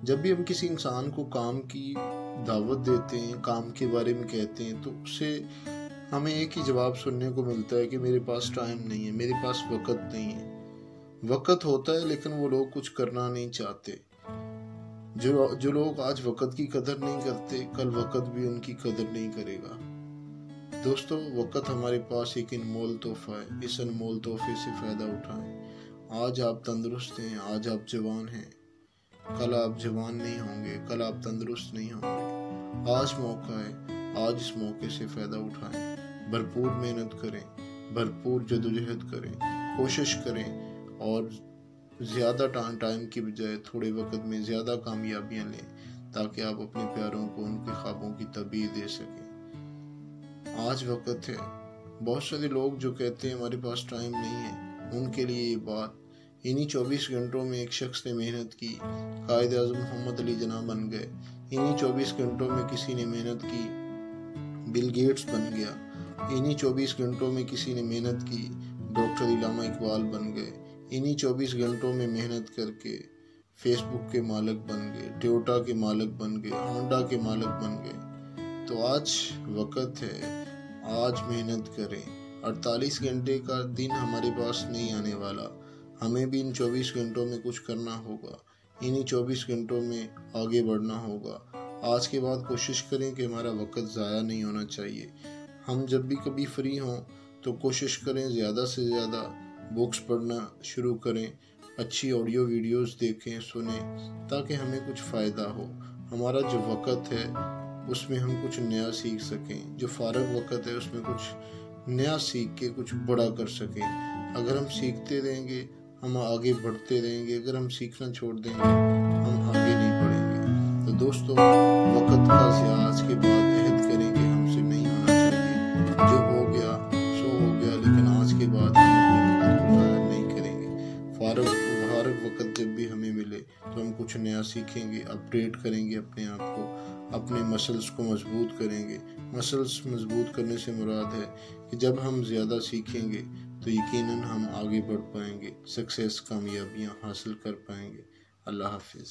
جب بھی ہم کسی انسان کو کام کی دعوت دیتے ہیں، کام کے بارے میں کہتے ہیں، تو اس سے ہمیں ایک ہی جواب سننے کو ملتا ہے کہ میرے پاس ٹائم نہیں ہے، میرے پاس وقت نہیں ہے۔ وقت ہوتا ہے لیکن وہ لوگ کچھ کرنا نہیں چاہتے۔ جو لوگ آج وقت کی قدر نہیں کرتے، کل وقت بھی ان کی قدر نہیں کرے گا۔ دوستو، وقت ہمارے پاس ایک انمول تحفہ ہے۔ اس انمول تحفے سے فائدہ اٹھائیں۔ آج آپ تندرست ہیں، آج آپ جوان ہیں، کل آپ جوان نہیں ہوں گے، کل آپ تندرست نہیں ہوں گے۔ آج موقع ہے، آج اس موقع سے فائدہ اٹھائیں۔ بھرپور محنت کریں، بھرپور جدوجہد کریں، کوشش کریں اور زیادہ ٹائم کی بجائے تھوڑے وقت میں زیادہ کامیابیاں لیں، تاکہ آپ اپنے پیاروں کو ان کے خوابوں کی تعبیر دے سکیں۔ آج وقت ہے۔ بہت سارے لوگ جو کہتے ہیں ہمارے پاس ٹائم نہیں ہے، ان کے لیے یہ بات، انہی 24 گھنٹوں میں ایک شخص نے محنت کی، قائد اعظم محمد علی جناح بن گئے۔ انہی 24 گھنٹوں میں کسی نے محنت کی، بل گیٹس بن گیا۔ انہی 24 گھنٹوں میں کسی نے محنت کی، ڈاکٹر علامہ اقبال بن گئے۔ انہی 24 گھنٹوں میں محنت کر کے فیس بک کے مالک بن گئے، ٹویوٹا کے مالک بن گئے، ہونڈا کے مالک بن گئے۔ تو آج وقت ہے، آج محنت کریں۔ 48 گھنٹے کا دن ہمارے پاس نہیں آنے والا، ہمیں بھی ان 24 گھنٹوں میں کچھ کرنا ہوگا، انہی 24 گھنٹوں میں آگے بڑھنا ہوگا۔ آج کے بعد کوشش کریں کہ ہمارا وقت ضائع نہیں ہونا چاہیے۔ ہم جب بھی کبھی فری ہوں تو کوشش کریں زیادہ سے زیادہ بکس پڑھنا شروع کریں، اچھی آڈیو ویڈیوز دیکھیں، سنیں، تاکہ ہمیں کچھ فائدہ ہو۔ ہمارا جو وقت ہے اس میں ہم کچھ نیا سیکھ سکیں، جو فارغ وقت ہے اس میں کچھ نیا سیکھ کے کچھ بڑا کر سکیں۔ اگر ہم سیکھتے رہیں گے ہم آگے بڑھتے رہیں گے، اگر ہم سیکھنا چھوڑ دیں گے ہم آگے نہیں بڑھیں گے۔ تو دوستو، وقت کا ضیاع آج کے بعد عہد کریں کہ ہم سے نہیں ہونا چاہیے۔ جو ہو گیا سو ہو گیا، لیکن آج کے بعد ہم اپنے وقت کو ضائع نہیں کریں گے۔ فارغ وقت جب بھی ہمیں ملے تو ہم کچھ نیا سیکھیں گے، اپڈیٹ کریں گے اپنے آپ کو، اپنے مسلز کو مضبوط کریں گے۔ مسلز مضبوط کرنے سے مراد ہے کہ جب ہم زیادہ سیکھیں گے تو یقیناً ہم آگے بڑھ پائیں گے، سکسیس، کامیابیاں حاصل کر پائیں گے۔ اللہ حافظ۔